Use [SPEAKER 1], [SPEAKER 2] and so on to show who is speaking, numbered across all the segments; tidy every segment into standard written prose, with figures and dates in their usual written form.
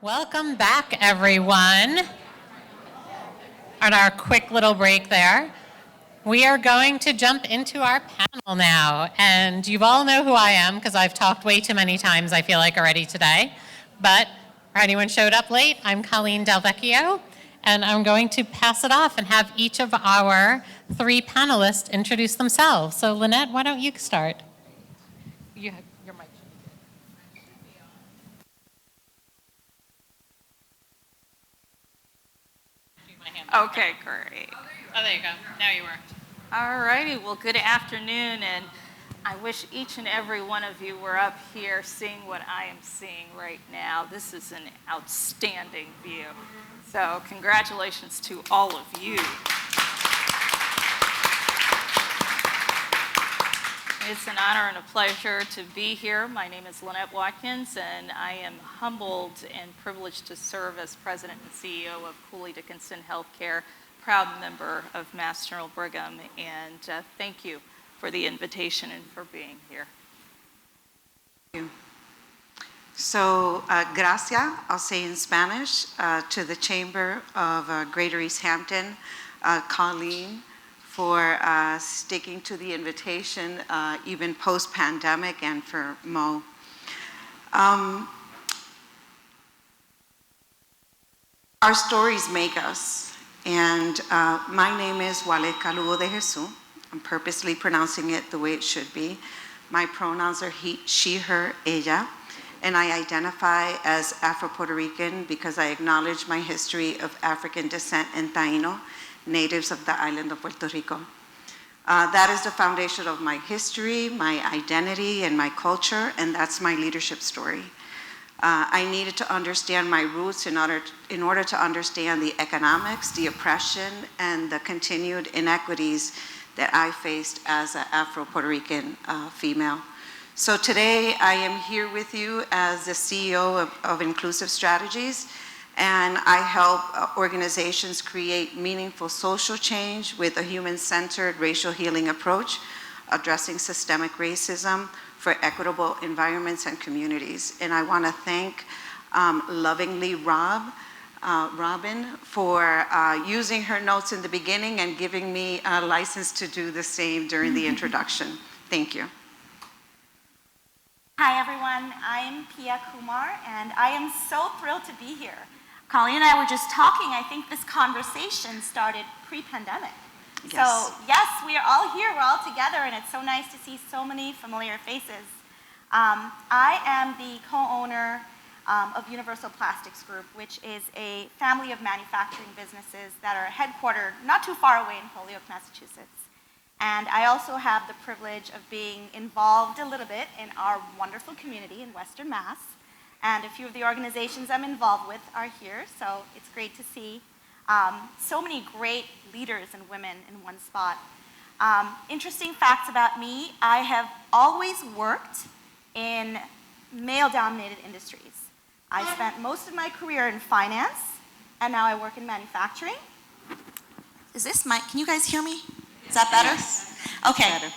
[SPEAKER 1] Welcome back, everyone. On our quick little break there, we are going to jump into our panel now. And you all know who I am because I've talked way too many times, I feel like, already today. But for anyone showed up late, I'm Colleen Delvecchio, and I'm going to pass it off and have each of our three panelists introduce themselves. So, Lynette, why don't you start? You have your mic.
[SPEAKER 2] Okay, great.
[SPEAKER 1] Oh, there you go. Now you worked.
[SPEAKER 2] All righty, well, good afternoon, and I wish each and every one of you were up here seeing what I am seeing right now. This is an outstanding view. So congratulations to all of you. It's an honor and a pleasure to be here. My name is Lynette Watkins, and I am humbled and privileged to serve as President and CEO of Cooley Dickinson Healthcare, proud member of Mass General Brigham, and thank you for the invitation and for being here.
[SPEAKER 3] Thank you. So, gracias, I'll say in Spanish, to the Chamber of Greater East Hampton, Colleen, for sticking to the invitation, even post-pandemic, and for Mo. Our stories make us, and my name is Waleka Lugo de Jesus. I'm purposely pronouncing it the way it should be. My pronouns are he, she, her, ella, and I identify as Afro-Puerto Rican because I acknowledge my history of African descent and Taino, natives of the island of Puerto Rico. That is the foundation of my history, my identity, and my culture, and that's my leadership story. I needed to understand my roots in order to understand the economics, the oppression, and the continued inequities that I faced as an Afro-Puerto Rican female. So today I am here with you as the CEO of Inclusive Strategies, and I help organizations create meaningful social change with a human-centered racial healing approach, addressing systemic racism for equitable environments and communities. And I want to thank lovingly Robin for using her notes in the beginning and giving me a license to do the same during the introduction. Thank you.
[SPEAKER 4] Hi everyone, I'm Pia Kumar, and I am so thrilled to be here. Colleen and I were just talking. I think this conversation started pre-pandemic.
[SPEAKER 3] Yes.
[SPEAKER 4] So yes, we are all here, we're all together, and it's so nice to see so many familiar faces. I am the co-owner of Universal Plastics Group, which is a family of manufacturing businesses that are headquartered not too far away in Holyoke, Massachusetts. And I also have the privilege of being involved a little bit in our wonderful community in Western Mass. And a few of the organizations I'm involved with are here, so it's great to see so many great leaders and women in one spot. Interesting facts about me: I have always worked in male-dominated industries. I spent most of my career in finance, and now I work in manufacturing. Is this mic? Can you guys hear me? Is that better?
[SPEAKER 3] Yes.
[SPEAKER 4] Okay.
[SPEAKER 3] Better.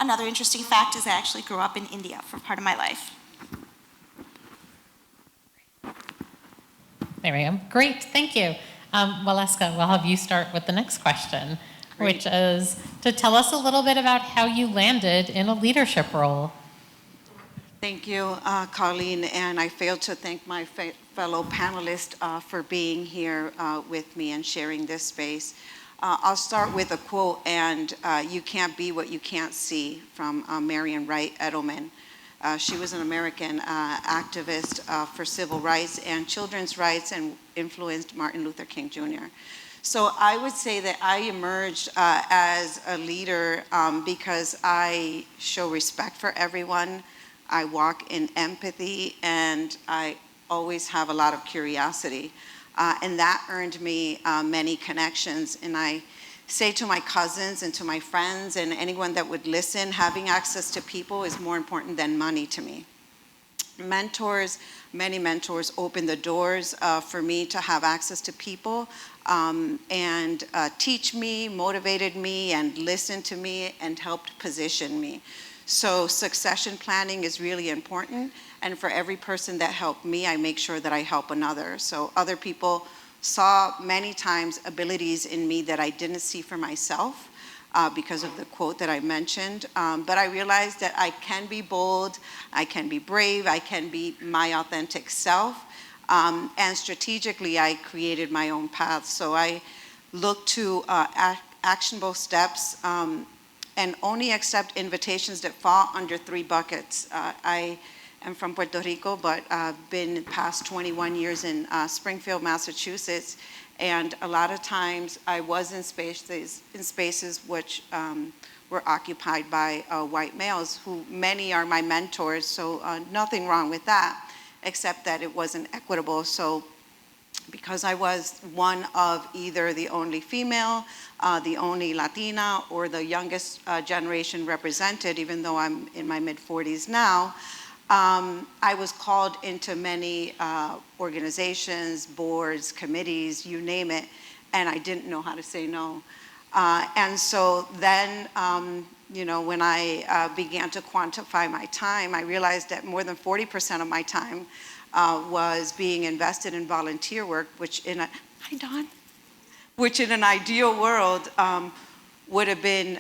[SPEAKER 4] Another interesting fact is I actually grew up in India for part of my life.
[SPEAKER 1] There we go. Great, thank you. Waleska, we'll have you start with the next question,
[SPEAKER 3] Great.
[SPEAKER 1] which is to tell us a little bit about how you landed in a leadership role.
[SPEAKER 3] Thank you, Colleen, and I failed to thank my fellow panelists for being here with me and sharing this space. I'll start with a quote, and you can't be what you can't see, from Marian Wright Edelman. She was an American activist for civil rights and children's rights and influenced Martin Luther King Jr. So I would say that I emerged as a leader because I show respect for everyone. I walk in empathy, and I always have a lot of curiosity. And that earned me many connections. And I say to my cousins and to my friends and anyone that would listen, having access to people is more important than money to me. Mentors, many mentors opened the doors for me to have access to people and teach me, motivated me, and listened to me and helped position me. So succession planning is really important. And for every person that helped me, I make sure that I help another. So other people saw many times abilities in me that I didn't see for myself. Because of the quote that I mentioned. But I realized that I can be bold, I can be brave, I can be my authentic self. And strategically, I created my own path. So I look to actionable steps and only accept invitations that fall under 3 buckets. I am from Puerto Rico, but I've been past 21 years in Springfield, Massachusetts. And a lot of times I was in spaces which were occupied by white males, who many are my mentors, so nothing wrong with that, except that it wasn't equitable. So because I was one of either the only female, the only Latina, or the youngest generation represented, even though I'm in my mid-40s now, I was called into many organizations, boards, committees, you name it, and I didn't know how to say no. And so then, when I began to quantify my time, I realized that more than 40% of my time was being invested in volunteer work, which in an ideal world would have been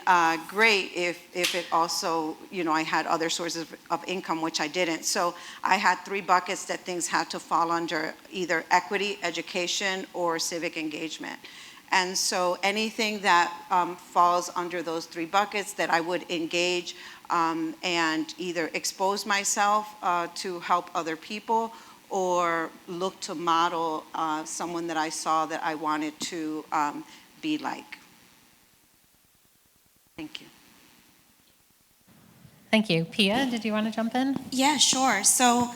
[SPEAKER 3] great if it also, I had other sources of income, which I didn't. So I had 3 buckets that things had to fall under, either equity, education, or civic engagement. And so anything that falls under those 3 buckets that I would engage and either expose myself to help other people or look to model someone that I saw that I wanted to be like. Thank you.
[SPEAKER 1] Thank you. Pia, did you want to jump in?
[SPEAKER 4] Yeah, sure. So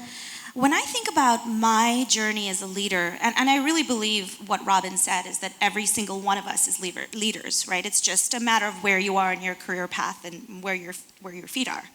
[SPEAKER 4] when I think about my journey as a leader, and I really believe what Robin said is that every single one of us is leaders, right? It's just a matter of where you are in your career path and where your feet are.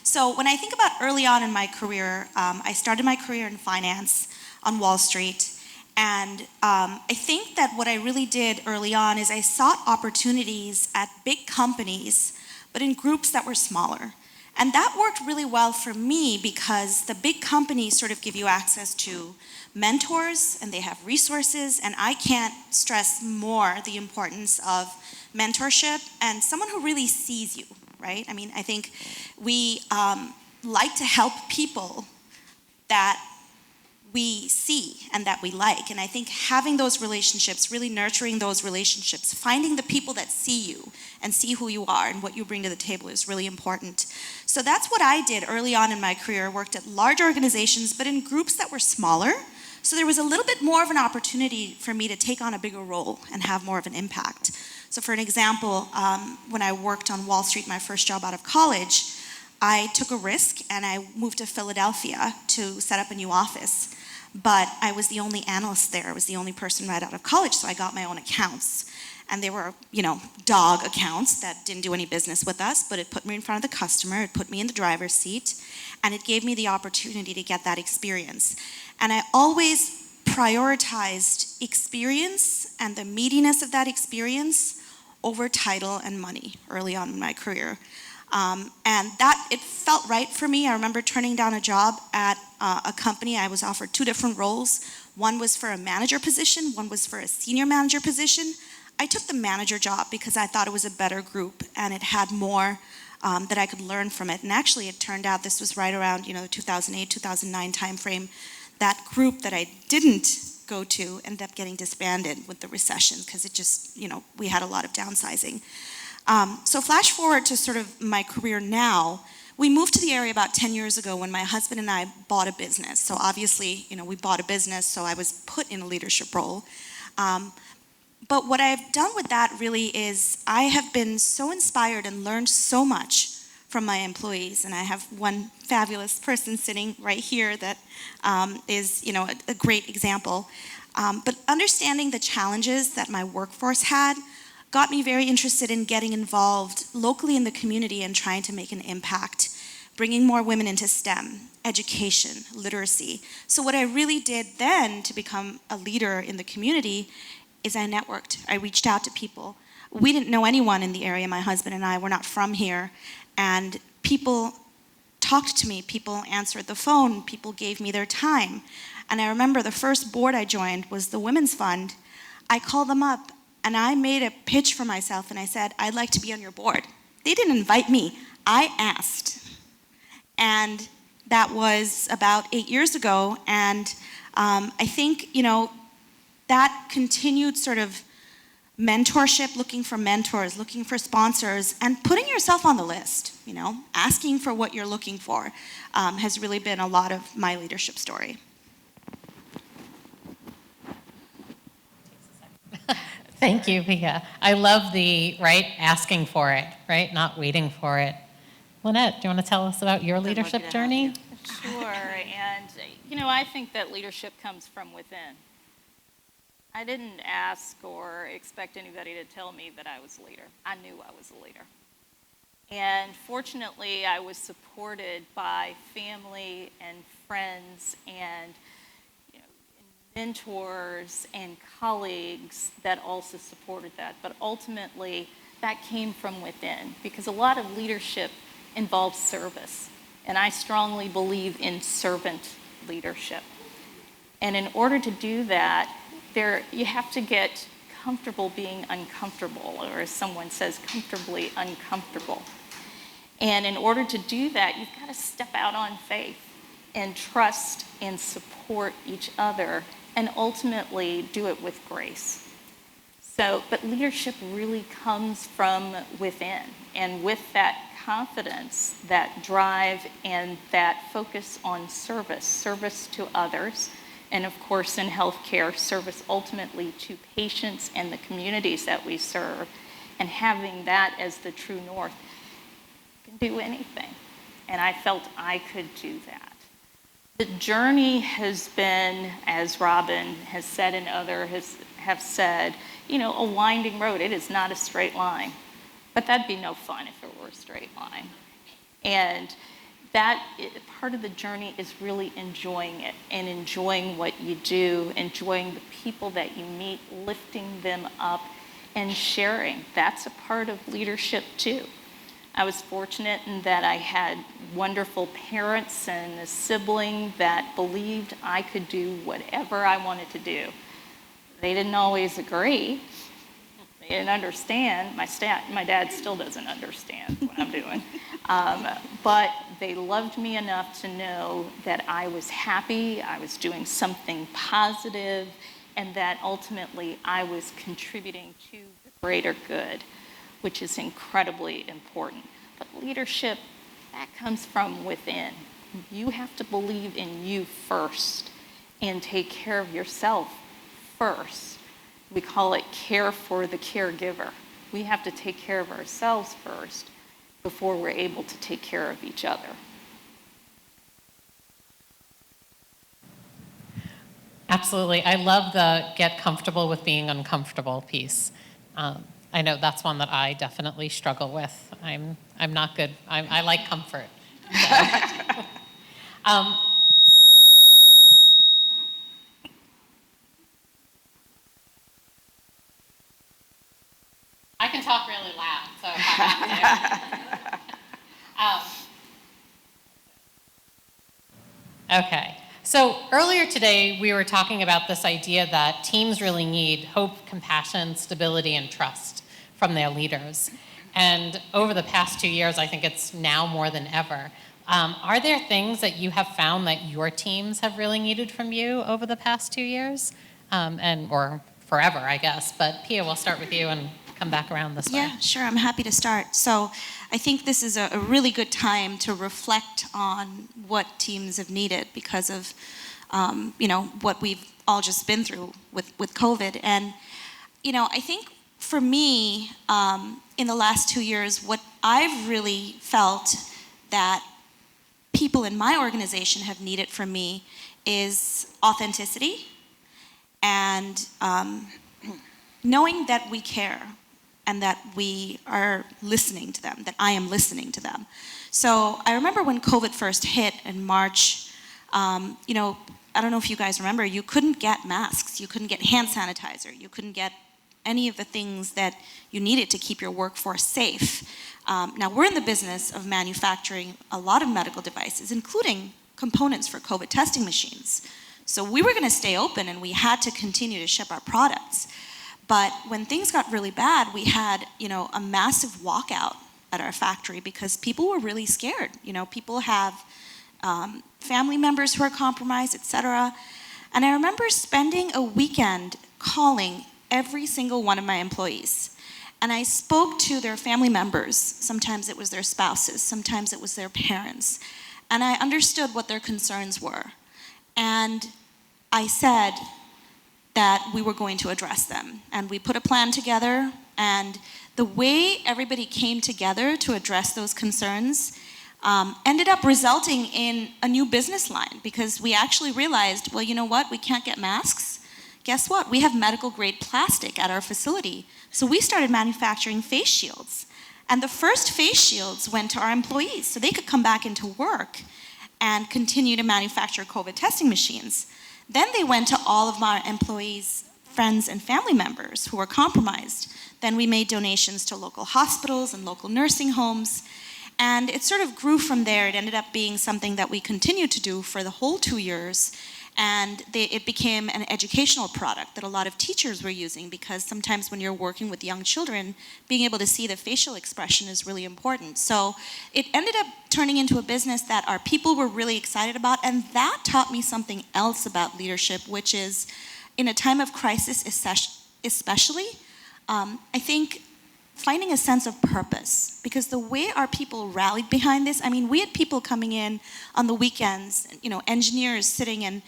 [SPEAKER 4] So when I think about early on in my career, I started my career in finance on Wall Street. And I think that what I really did early on is I sought opportunities at big companies, but in groups that were smaller. And that worked really well for me because the big companies sort of give you access to mentors and they have resources, and I can't stress more the importance of mentorship and someone who really sees you, right? I mean, I think we like to help people that we see and that we like. And I think having those relationships, really nurturing those relationships, finding the people that see you and see who you are and what you bring to the table is really important. So that's what I did early on in my career. Worked at large organizations, but in groups that were smaller. So there was a little bit more of an opportunity for me to take on a bigger role and have more of an impact. So for an example, when I worked on Wall Street, my first job out of college, I took a risk and I moved to Philadelphia to set up a new office. But I was the only analyst there. I was the only person right out of college, so I got my own accounts. And they were, dog accounts that didn't do any business with us, but it put me in front of the customer, it put me in the driver's seat, and it gave me the opportunity to get that experience. And I always prioritized experience and the meatiness of that experience over title and money early on in my career. And that, it felt right for me. I remember turning down a job at a company. I was offered 2 different roles. One was for a manager position, one was for a senior manager position. I took the manager job because I thought it was a better group and it had more that I could learn from it. And actually it turned out this was right around, the 2008, 2009 timeframe. That group that I didn't go to ended up getting disbanded with the recession because it just, we had a lot of downsizing. So flash forward to sort of my career now. We moved to the area about 10 years ago when my husband and I bought a business. So obviously, we bought a business, so I was put in a leadership role. But what I've done with that really is I have been so inspired and learned so much from my employees. And I have one fabulous person sitting right here that is, a great example. But understanding the challenges that my workforce had got me very interested in getting involved locally in the community and trying to make an impact, bringing more women into STEM, education, literacy. So what I really did then to become a leader in the community is I networked. I reached out to people. We didn't know anyone in the area, my husband and I were not from here, and people talked to me, people answered the phone, people gave me their time. And I remember the first board I joined was the Women's Fund. I called them up and I made a pitch for myself and I said, I'd like to be on your board. They didn't invite me, I asked. And that was about 8 years ago. And I think, that continued sort of mentorship, looking for mentors, looking for sponsors, and putting yourself on the list, asking for what you're looking for, has really been a lot of my leadership story.
[SPEAKER 1] Thank you, Pia. I love the, asking for it, not waiting for it. Lynette, do you want to tell us about your leadership journey?
[SPEAKER 2] Sure, and I think that leadership comes from within. I didn't ask or expect anybody to tell me that I was a leader. I knew I was a leader. And fortunately, I was supported by family and friends and mentors and colleagues that also supported that. But ultimately, that came from within because a lot of leadership involves service. And I strongly believe in servant leadership. And in order to do that, you have to get comfortable being uncomfortable, or as someone says, comfortably uncomfortable. And in order to do that, you've got to step out on faith and trust and support each other and ultimately do it with grace. But leadership really comes from within. And with that confidence, that drive, and that focus on service to others, and of course in healthcare, service ultimately to patients and the communities that we serve, and having that as the true north, you can do anything. And I felt I could do that. The journey has been, as Robin has said and others have said, a winding road. It is not a straight line. But that'd be no fun if it were a straight line. And part of the journey is really enjoying it and enjoying what you do, enjoying the people that you meet, lifting them up, and sharing. That's a part of leadership too. I was fortunate in that I had wonderful parents and a sibling that believed I could do whatever I wanted to do. They didn't always agree. They didn't understand. My dad still doesn't understand what I'm doing. But they loved me enough to know that I was happy, I was doing something positive, and that ultimately I was contributing to the greater good, which is incredibly important. But leadership, that comes from within. You have to believe in you first and take care of yourself first. We call it care for the caregiver. We have to take care of ourselves first before we're able to take care of each other.
[SPEAKER 1] Absolutely. I love the get comfortable with being uncomfortable piece. I know that's one that I definitely struggle with. I'm not good. I like comfort. So. I can talk really loud, so if I have to. Okay. So earlier today, we were talking about this idea that teams really need hope, compassion, stability, and trust from their leaders. And over the past 2 years, I think it's now more than ever. Are there things that you have found that your teams have really needed from you over the past 2 years? Or forever, I guess. But Pia, we'll start with you and come back around this way.
[SPEAKER 4] Yeah, sure. I'm happy to start. So I think this is a really good time to reflect on what teams have needed because of, what we've all just been through with COVID. And, I think for me, in the last 2 years, what I've really felt that people in my organization have needed from me is authenticity and knowing that we care and that we are listening to them, that I am listening to them. So I remember when COVID first hit in March, I don't know if you guys remember, you couldn't get masks, you couldn't get hand sanitizer, you couldn't get any of the things that you needed to keep your workforce safe. Now, we're in the business of manufacturing a lot of medical devices, including components for COVID testing machines. So we were going to stay open, and we had to continue to ship our products. But when things got really bad, we had, a massive walkout at our factory because people were really scared. People have family members who are compromised, etc. And I remember spending a weekend calling every single one of my employees. And I spoke to their family members. Sometimes it was their spouses, sometimes it was their parents. And I understood what their concerns were. And I said that we were going to address them. And we put a plan together, and the way everybody came together to address those concerns ended up resulting in a new business line, because we actually realized, well, you know what, we can't get masks. Guess what? We have medical grade plastic at our facility. So we started manufacturing face shields. And the first face shields went to our employees so they could come back into work and continue to manufacture COVID testing machines. Then they went to all of our employees' friends and family members who were compromised. Then we made donations to local hospitals and local nursing homes. And it sort of grew from there. It ended up being something that we continued to do for the whole 2 years. And it became an educational product that a lot of teachers were using, because sometimes when you're working with young children, being able to see the facial expression is really important. So it ended up turning into a business that our people were really excited about, and that taught me something else about leadership, which is, in a time of crisis especially, I think finding a sense of purpose, because the way our people rallied behind this, we had people coming in on the weekends, engineers sitting and,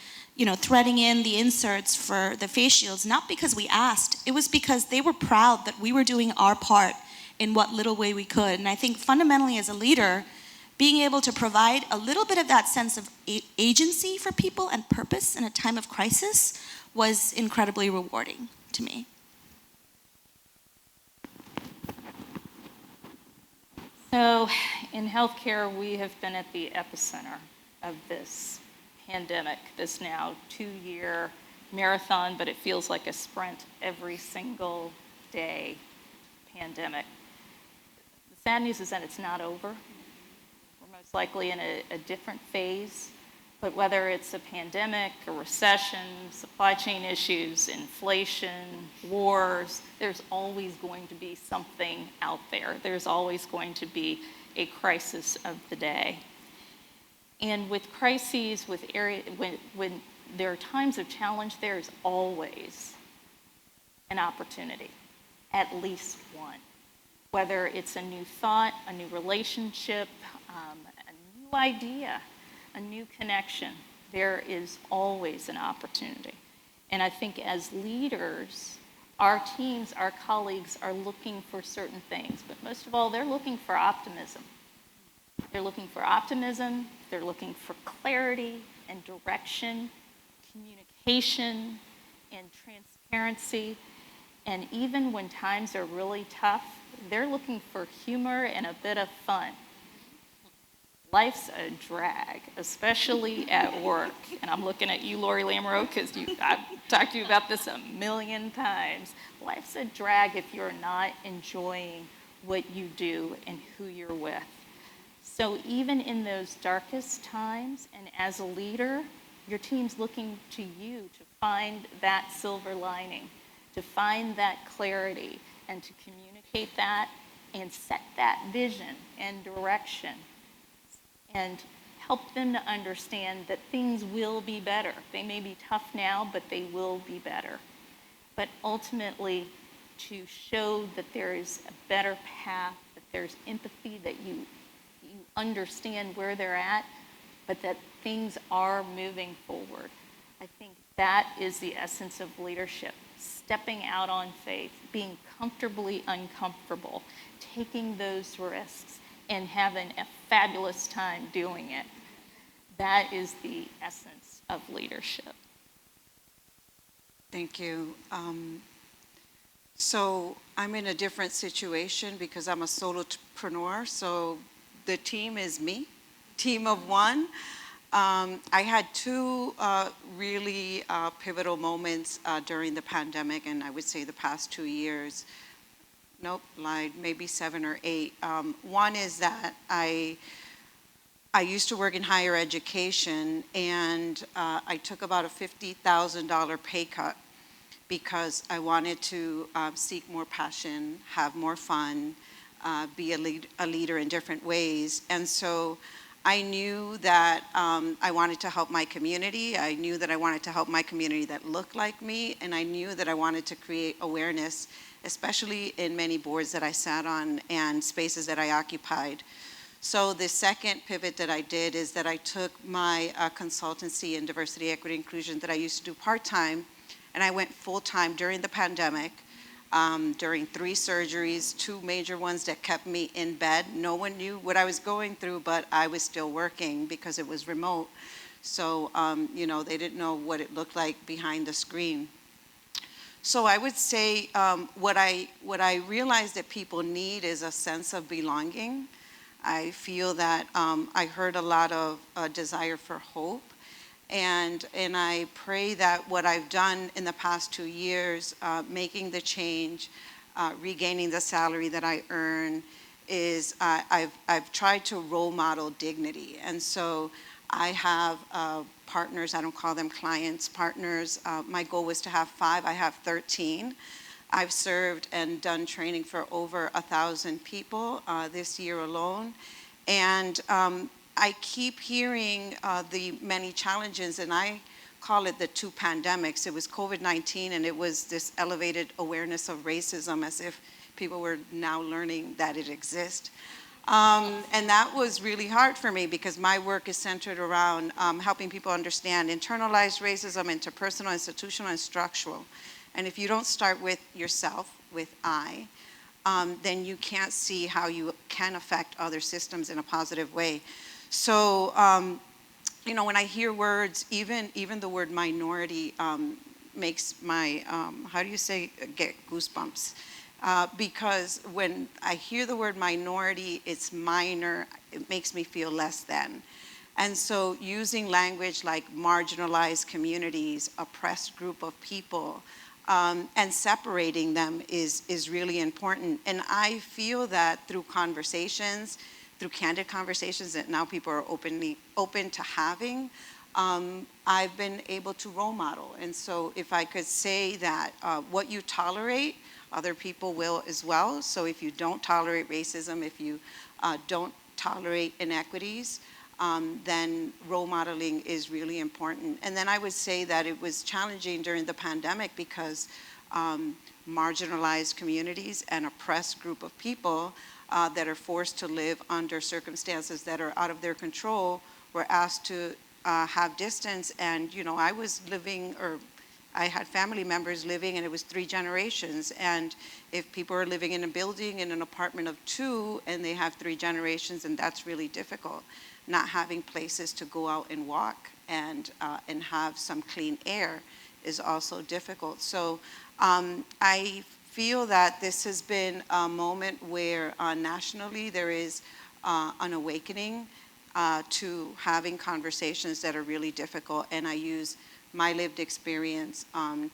[SPEAKER 4] threading in the inserts for the face shields, not because we asked, it was because they were proud that we were doing our part in what little way we could. And I think fundamentally as a leader, being able to provide a little bit of that sense of agency for people and purpose in a time of crisis was incredibly rewarding to me.
[SPEAKER 2] So in healthcare, we have been at the epicenter of this pandemic, this now 2-year marathon, but it feels like a sprint every single day pandemic. The sad news is that it's not over. We're most likely in a different phase, but whether it's a pandemic, a recession, supply chain issues, inflation, wars, there's always going to be something out there. There's always going to be a crisis of the day. And with crises, when there are times of challenge, there's always an opportunity, at least one. Whether it's a new thought, a new relationship, a new idea, a new connection, there is always an opportunity. And I think as leaders, our teams, our colleagues are looking for certain things, but most of all, they're looking for optimism. They're looking for optimism, they're looking for clarity and direction, communication and transparency, and even when times are really tough, they're looking for humor and a bit of fun. Life's a drag, especially at work. And I'm looking at you, Lori Lamoureux, because I've talked to you about this a million times. Life's a drag if you're not enjoying what you do and who you're with. So even in those darkest times, and as a leader, your team's looking to you to find that silver lining, to find that clarity, and to communicate that and set that vision and direction, and help them to understand that things will be better. They may be tough now, but they will be better. But ultimately, to show that there is a better path, that there's empathy, that you understand where they're at, but that things are moving forward. I think that is the essence of leadership. Stepping out on faith, being comfortably uncomfortable, taking those risks, and having a fabulous time doing it. That is the essence of leadership.
[SPEAKER 3] Thank you. So I'm in a different situation because I'm a solopreneur. So the team is me, team of one. I had two really pivotal moments during the pandemic, and I would say the past 2 years. Nope, lied, maybe 7 or 8. One is that I used to work in higher education, and I took about a $50,000 pay cut because I wanted to seek more passion, have more fun, be a leader in different ways. And so I knew that I wanted to help my community. I knew that I wanted to help my community that looked like me, and I knew that I wanted to create awareness, especially in many boards that I sat on and spaces that I occupied. So the second pivot that I did is that I took my consultancy in diversity, equity, inclusion that I used to do part-time, and I went full-time during the pandemic, during 3 surgeries, 2 major ones that kept me in bed. No one knew what I was going through, but I was still working because it was remote. So, they didn't know what it looked like behind the screen. So I would say what I realized that people need is a sense of belonging. I feel that I heard a lot of desire for hope. And I pray that what I've done in the past 2 years, making the change, regaining the salary that I earn, is I've tried to role model dignity. And so I have partners, I don't call them clients, partners. My goal was to have 5, I have 13. I've served and done training for over 1,000 people this year alone. And I keep hearing the many challenges, and I call it the 2 pandemics. It was COVID-19, and it was this elevated awareness of racism, as if people were now learning that it exists. And that was really hard for me because my work is centered around helping people understand internalized racism, interpersonal, institutional, and structural. And if you don't start with yourself, with I, then you can't see how you can affect other systems in a positive way. So, when I hear words, even the word minority makes my, get goosebumps. Because when I hear the word minority, it's minor, it makes me feel less than. And so using language like marginalized communities, oppressed group of people, and separating them is really important. And I feel that through conversations, through candid conversations that now people are open to having, I've been able to role model. And so if I could say that what you tolerate, other people will as well. So if you don't tolerate racism, if you don't tolerate inequities, then role modeling is really important. And then I would say that it was challenging during the pandemic because marginalized communities and oppressed group of people that are forced to live under circumstances that are out of their control were asked to have distance. And, I was living, or I had family members living, and it was 3 generations. And if people are living in a building in an apartment of 2 and they have 3 generations, and that's really difficult. Not having places to go out and walk and have some clean air is also difficult. So I feel that this has been a moment where nationally there is an awakening to having conversations that are really difficult, and I use my lived experience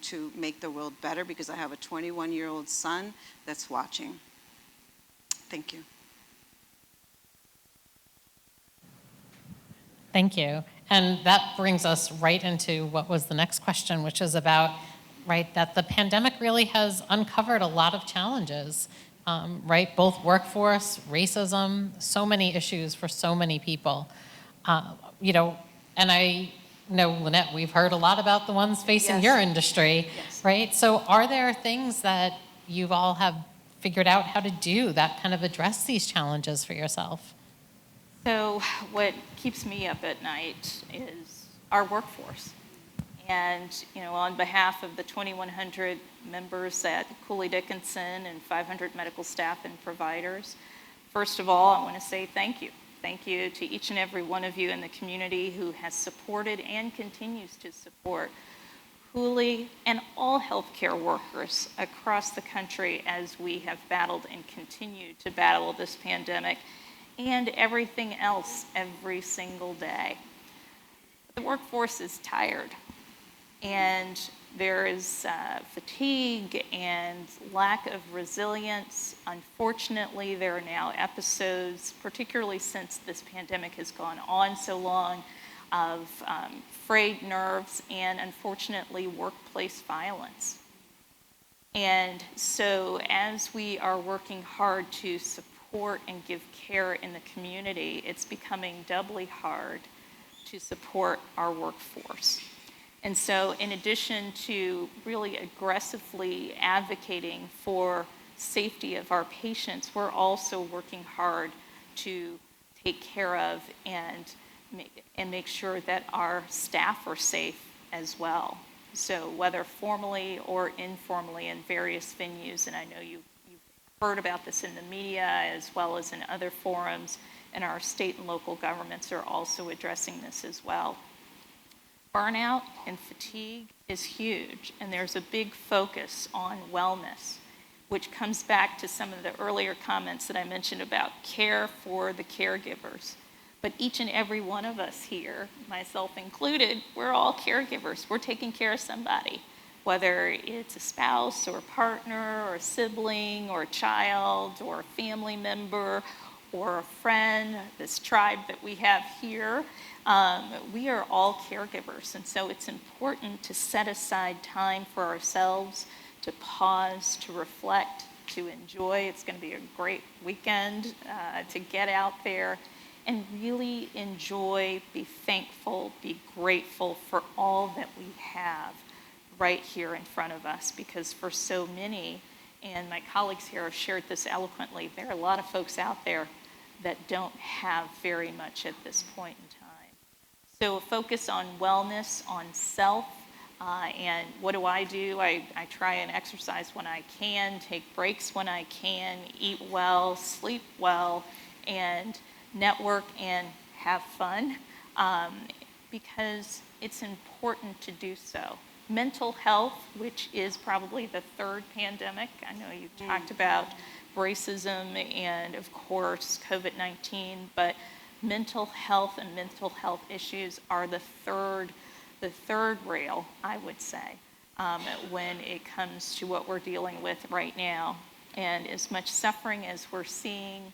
[SPEAKER 3] to make the world better because I have a 21-year-old son that's watching. Thank you.
[SPEAKER 1] Thank you. And that brings us right into what was the next question, which is about, right, that the pandemic really has uncovered a lot of challenges, right? Both workforce, racism, so many issues for so many people. And I know, Lynette, we've heard a lot about the ones facing your industry, right? So are there things that you've all have figured out how to do that kind of address these challenges for yourself?
[SPEAKER 2] So what keeps me up at night is our workforce. And, on behalf of the 2,100 members at Cooley Dickinson and 500 medical staff and providers, first of all, I want to say thank you. Thank you to each and every one of you in the community who has supported and continues to support Cooley and all healthcare workers across the country as we have battled and continue to battle this pandemic and everything else every single day. the workforce is tired, and there is fatigue and lack of resilience. Unfortunately, there are now episodes, particularly since this pandemic has gone on so long, of frayed nerves and, unfortunately, workplace violence. And so as we are working hard to support and give care in the community, it's becoming doubly hard to support our workforce. And so in addition to really aggressively advocating for safety of our patients, we're also working hard to take care of and make sure that our staff are safe as well. So whether formally or informally in various venues, and I know you've heard about this in the media as well as in other forums, and our state and local governments are also addressing this as well. Burnout and fatigue is huge, and there's a big focus on wellness, which comes back to some of the earlier comments that I mentioned about care for the caregivers. But each and every one of us here, myself included, we're all caregivers. We're taking care of somebody, whether it's a spouse or a partner or a sibling or a child or a family member or a friend, this tribe that we have here. We are all caregivers, and so it's important to set aside time for ourselves, to pause, to reflect, to enjoy. It's going to be a great weekend to get out there and really enjoy, be thankful, be grateful for all that we have right here in front of us, because for so many, and my colleagues here have shared this eloquently, there are a lot of folks out there that don't have very much at this point in time. So a focus on wellness, on self, and what do? I try and exercise when I can, take breaks when I can, eat well, sleep well, and network and have fun, because it's important to do so. Mental health, which is probably the third pandemic. I know you talked about racism and, of course, COVID-19, but mental health and mental health issues are the third rail, I would say, when it comes to what we're dealing with right now. And as much suffering as we're seeing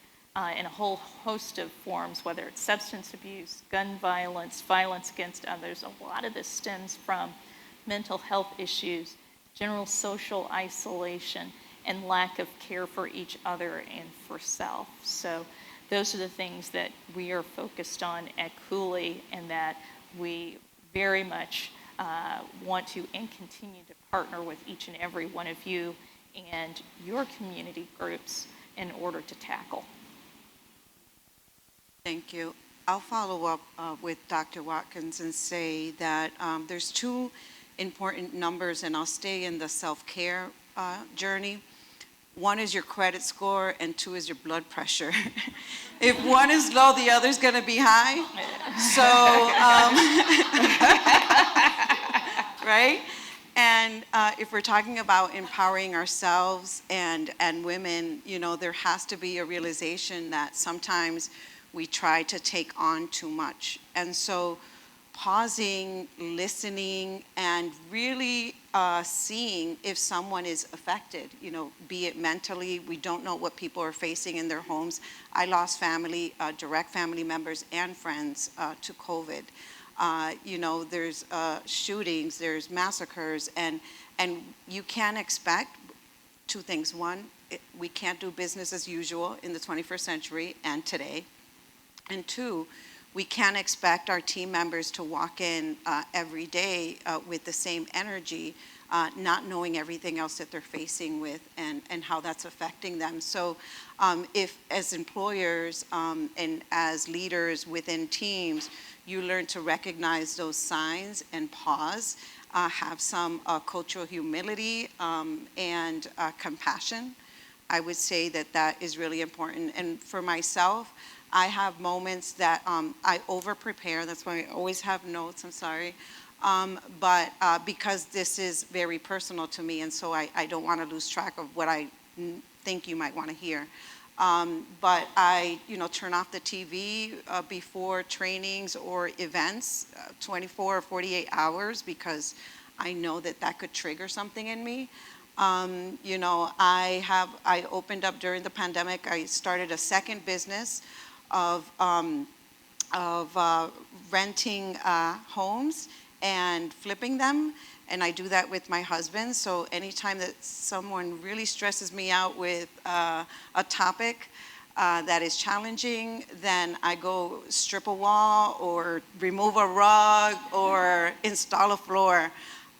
[SPEAKER 2] in a whole host of forms, whether it's substance abuse, gun violence, violence against others, a lot of this stems from mental health issues, general social isolation, and lack of care for each other and for self. So those are the things that we are focused on at Cooley, and that we very much want to and continue to partner with each and every one of you and your community groups in order to tackle.
[SPEAKER 3] Thank you. I'll follow up with Dr. Watkins and say that there's two important numbers, and I'll stay in the self-care journey. One is your credit score, and two is your blood pressure. If one is low, the other's going to be high. So, right? And if we're talking about empowering ourselves and women, you know, there has to be a realization that sometimes we try to take on too much. And so pausing, listening, and really seeing if someone is affected, you know, be it mentally. We don't know what people are facing in their homes. I lost family, direct family members and friends to COVID. You know, there's shootings, there's massacres, and you can't expect two things. One, we can't do business as usual in the 21st century and today. And two, we can't expect our team members to walk in every day with the same energy, not knowing everything else that they're facing with and how that's affecting them. So if as employers and as leaders within teams, you learn to recognize those signs and pause, have some cultural humility and compassion, I would say that that is really important. And for myself, I have moments that I over-prepare. That's why I always have notes, I'm sorry. But because this is very personal to me, and so I don't want to lose track of what I think you might want to hear. But I, turn off the TV before trainings or events, 24 or 48 hours, because I know that could trigger something in me. I opened up during the pandemic. I started a second business of renting homes and flipping them. And I do that with my husband. So anytime that someone really stresses me out with a topic that is challenging, then I go strip a wall or remove a rug or install a floor.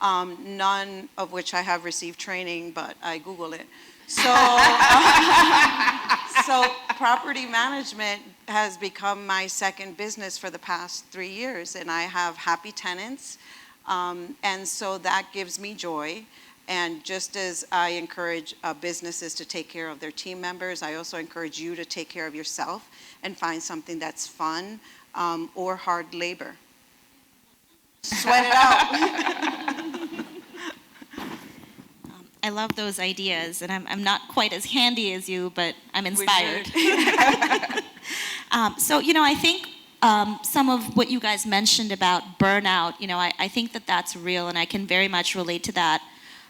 [SPEAKER 3] None of which I have received training, but I Google it. So property management has become my second business for the past 3 years, and I have happy tenants. And so that gives me joy. And just as I encourage businesses to take care of their team members, I also encourage you to take care of yourself and find something that's fun or hard labor. Sweat it out.
[SPEAKER 5] I love those ideas, and I'm not quite as handy as you, but I'm inspired. So, I think some of what you guys mentioned about burnout, I think that's real, and I can very much relate to that,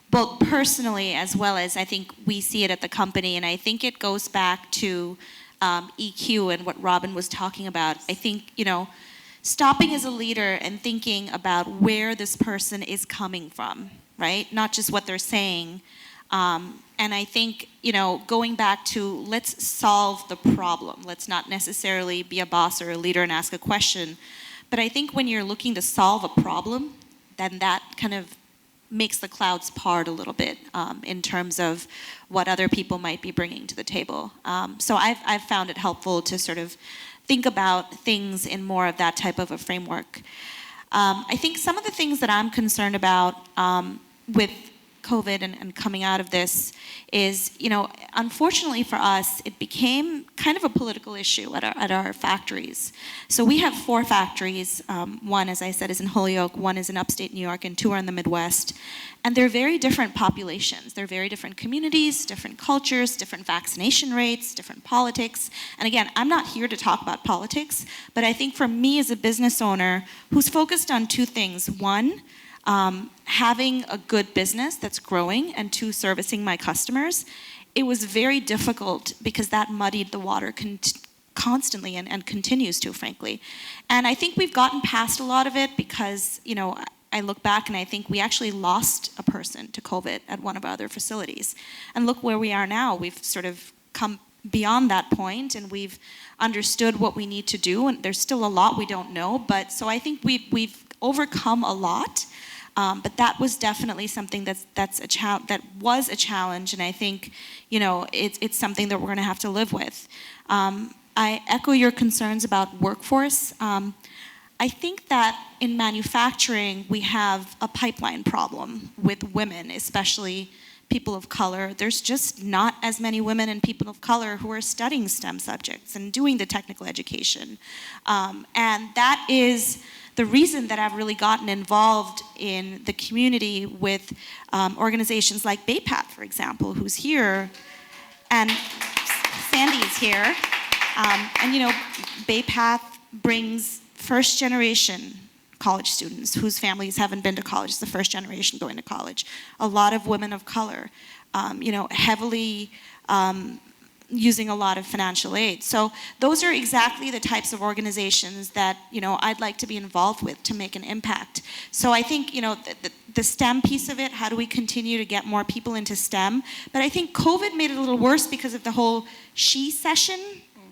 [SPEAKER 5] both personally as well as I think we see it at the company, and I think it goes back to EQ and what Robin was talking about. I think, stopping as a leader and thinking about where this person is coming from, right? Not just what they're saying. And I think, going back to let's solve the problem. Let's not necessarily be a boss or a leader and ask a question. But I think when you're looking to solve a problem, then that kind of makes the clouds part a little bit in terms of what other people might be bringing to the table. So I've found it helpful to sort of think about things in more of that type of a framework. I think some of the things that I'm concerned about with COVID and coming out of this is, unfortunately for us, it became kind of a political issue at our factories. So we have 4 factories. One, as I said, is in Holyoke, one is in upstate New York, and 2 are in the Midwest. And they're very different populations. They're very different communities, different cultures, different vaccination rates, different politics. And again, I'm not here to talk about politics, but I think for me as a business owner who's focused on 2 things. One, having a good business that's growing, and 2, servicing my customers, it was very difficult because that muddied the water constantly and continues to, frankly. And I think we've gotten past a lot of it because, I look back and I think we actually lost a person to COVID at one of our other facilities. And look where we are now. We've sort of come beyond that point and we've understood what we need to do, and there's still a lot we don't know, but so I think we've overcome a lot. But that was definitely something that was a challenge, and I think, it's something that we're going to have to live with. I echo your concerns about workforce. I think that in manufacturing we have a pipeline problem with women, especially people of color. There's just not as many women and people of color who are studying STEM subjects and doing the technical education, and that is the reason that I've really gotten involved in the community with organizations like BayPath, for example, who's here, and Sandy's here. And BayPath brings first-generation college students whose families haven't been to college. It's the first generation going to college. A lot of women of color, heavily using a lot of financial aid. So those are exactly the types of organizations that, I'd like to be involved with to make an impact. So I think, the STEM piece of it, how do we continue to get more people into STEM? But I think COVID made it a little worse because of the whole she-session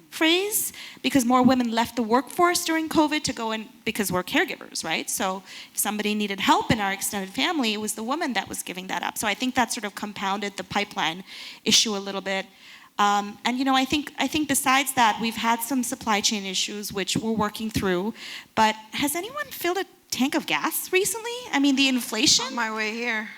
[SPEAKER 5] phrase, because more women left the workforce during COVID to go in because we're caregivers, right? So if somebody needed help in our extended family, it was the woman that was giving that up. So I think that sort of compounded the pipeline issue a little bit. And I think besides that, we've had some supply chain issues which we're working through. But has anyone filled a tank of gas recently? I mean, the inflation.
[SPEAKER 3] On my way here.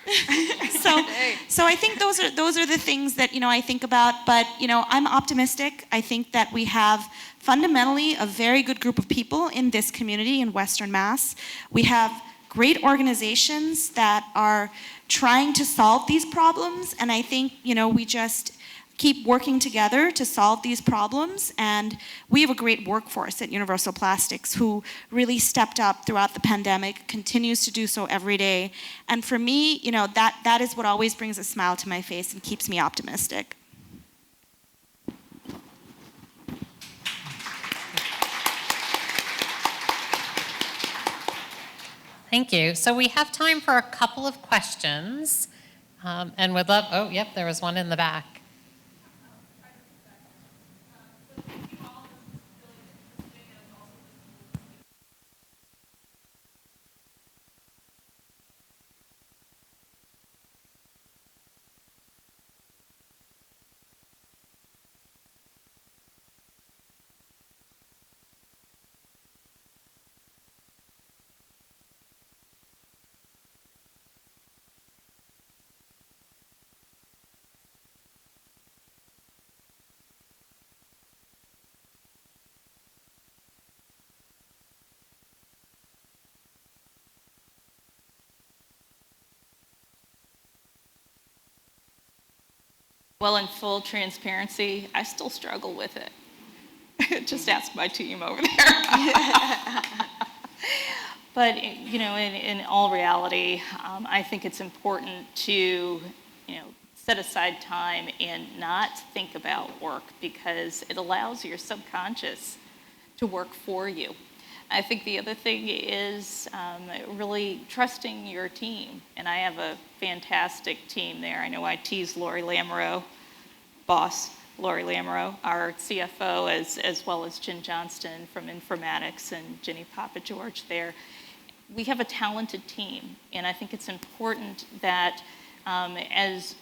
[SPEAKER 5] So I think those are the things that I think about. But I'm optimistic. I think that we have fundamentally a very good group of people in this community in Western Mass. We have great organizations that are trying to solve these problems, and I think we just keep working together to solve these problems. And we have a great workforce at Universal Plastics who really stepped up throughout the pandemic, continues to do so every day. And for me, that is what always brings a smile to my face and keeps me optimistic.
[SPEAKER 1] Thank you. So we have time for a couple of questions. And would love, oh, yep, there was one in the back.
[SPEAKER 2] Well, in full transparency, I still struggle with it. Just ask my team over there. But, in all reality, I think it's important to, set aside time and not think about work because it allows your subconscious to work for you. I think the other thing is really trusting your team. And I have a fantastic team there. I know I tease Lori Lamoureux, boss Lori Lamoureux, our CFO, as well as Jen Johnston from Informatics and Jenny Papa-George there. We have a talented team. And I think it's important that as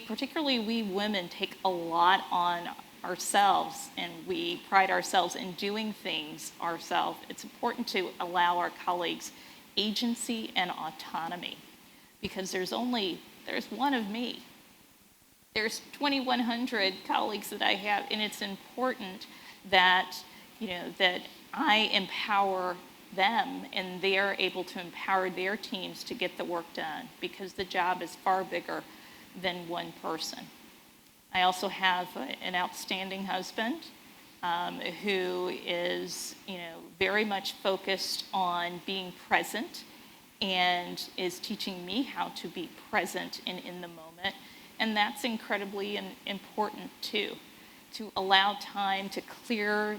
[SPEAKER 2] particularly we women, take a lot on ourselves and we pride ourselves in doing things ourselves, it's important to allow our colleagues agency and autonomy because there's one of me. There's 2,100 colleagues that I have, and it's important that, that I empower them and they're able to empower their teams to get the work done because the job is far bigger than one person. I also have an outstanding husband who is, very much focused on being present and is teaching me how to be present and in the moment. And that's incredibly important too, to allow time to clear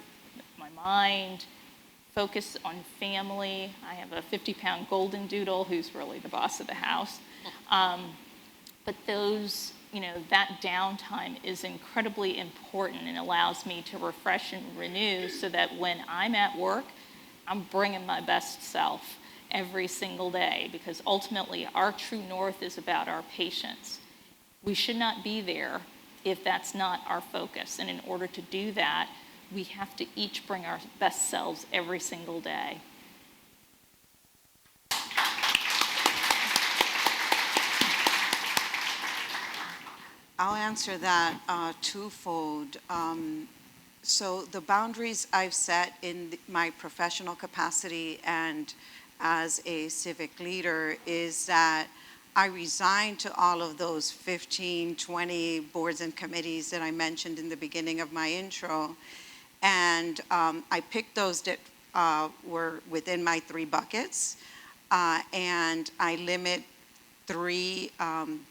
[SPEAKER 2] my mind, focus on family. I have a 50-pound golden doodle who's really the boss of the house. But that downtime is incredibly important and allows me to refresh and renew so that when I'm at work, I'm bringing my best self every single day because ultimately our true north is about our patients. We should not be there if that's not our focus. And in order to do that, we have to each bring our best selves every single day.
[SPEAKER 3] I'll answer that twofold. So the boundaries I've set in my professional capacity and as a civic leader is that I resigned to all of those 15, 20 boards and committees that I mentioned in the beginning of my intro. And I picked those that were within my 3 buckets. And I limit 3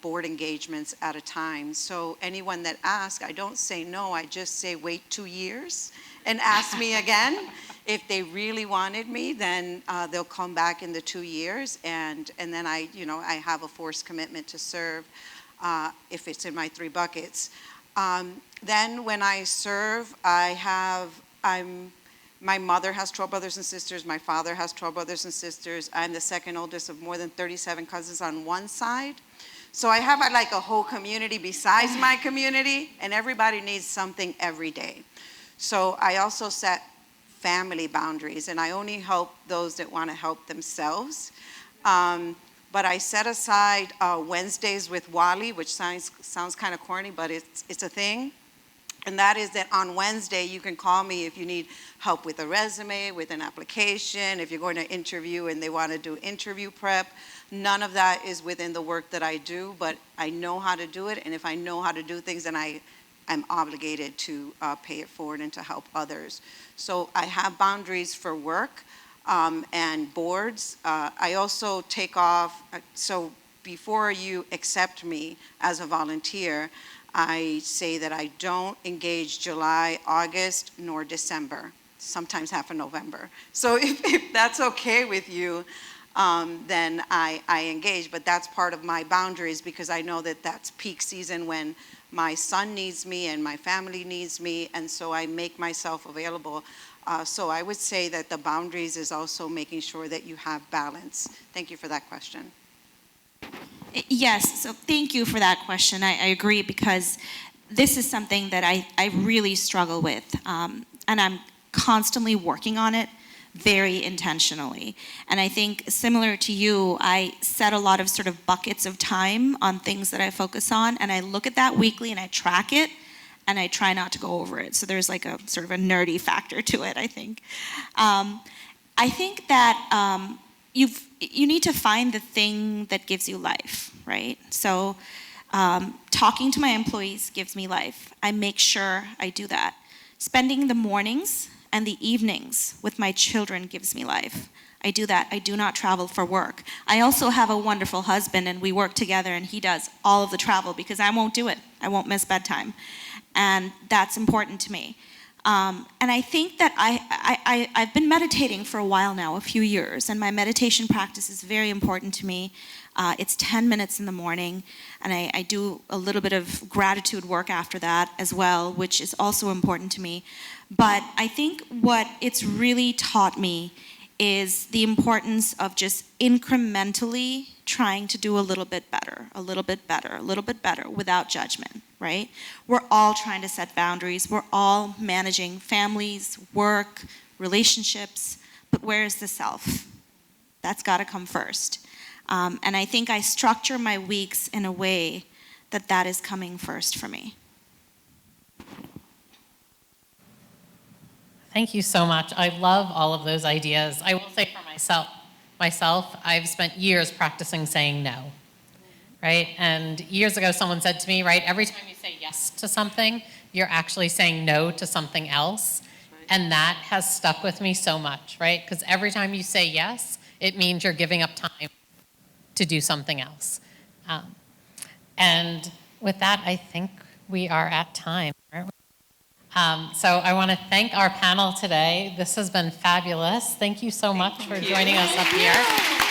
[SPEAKER 3] board engagements at a time. So anyone that asks, I don't say no, I just say wait 2 years and ask me again. If they really wanted me, then they'll come back in the 2 years, and then I have a forced commitment to serve if it's in my 3 buckets. Then when I serve, my mother has 12 brothers and sisters. My father has 12 brothers and sisters. I'm the second oldest of more than 37 cousins on one side. So I have like a whole community besides my community, and everybody needs something every day. So I also set family boundaries, and I only help those that want to help themselves. But I set aside Wednesdays with Wally, which sounds kind of corny, but it's a thing. And that is that on Wednesday, you can call me if you need help with a resume, with an application, if you're going to interview and they want to do interview prep. None of that is within the work that I do, but I know how to do it. And if I know how to do things, then I'm obligated to pay it forward and to help others. So I have boundaries for work and boards. I also take off, so before you accept me as a volunteer, I say that I don't engage July, August, nor December, sometimes half of November. So if that's okay with you, then I engage. But that's part of my boundaries because I know that that's peak season when my son needs me and my family needs me, and so I make myself available. So I would say that the boundaries is also making sure that you have balance. Thank you for that question.
[SPEAKER 5] Yes, so thank you for that question. I agree because this is something that I really struggle with, and I'm constantly working on it very intentionally. And I think similar to you, I set a lot of sort of buckets of time on things that I focus on, and I look at that weekly and I track it, and I try not to go over it. So there's like a sort of a nerdy factor to it, I think. I think that you need to find the thing that gives you life, right? So talking to my employees gives me life. I make sure I do that. Spending the mornings and the evenings with my children gives me life. I do that. I do not travel for work. I also have a wonderful husband, and we work together, and he does all of the travel because I won't do it. I won't miss bedtime. And that's important to me. And I think that I've been meditating for a while now, a few years, and my meditation practice is very important to me. It's 10 minutes in the morning, and I do a little bit of gratitude work after that as well, which is also important to me. But I think what it's really taught me is the importance of just incrementally trying to do a little bit better, a little bit better, a little bit better without judgment, right? We're all trying to set boundaries. We're all managing families, work, relationships, but where's the self? That's got to come first. And I think I structure my weeks in a way that that is coming first for me.
[SPEAKER 1] Thank you so much. I love all of those ideas. I will say for myself, I've spent years practicing saying no, right? And years ago, someone said to me, right, every time you say yes to something, you're actually saying no to something else. And that has stuck with me so much, right? Because every time you say yes, it means you're giving up time to do something else. And with that, I think we are at time, aren't we? So I want to thank our panel today. This has been fabulous. Thank you so much for joining us up here.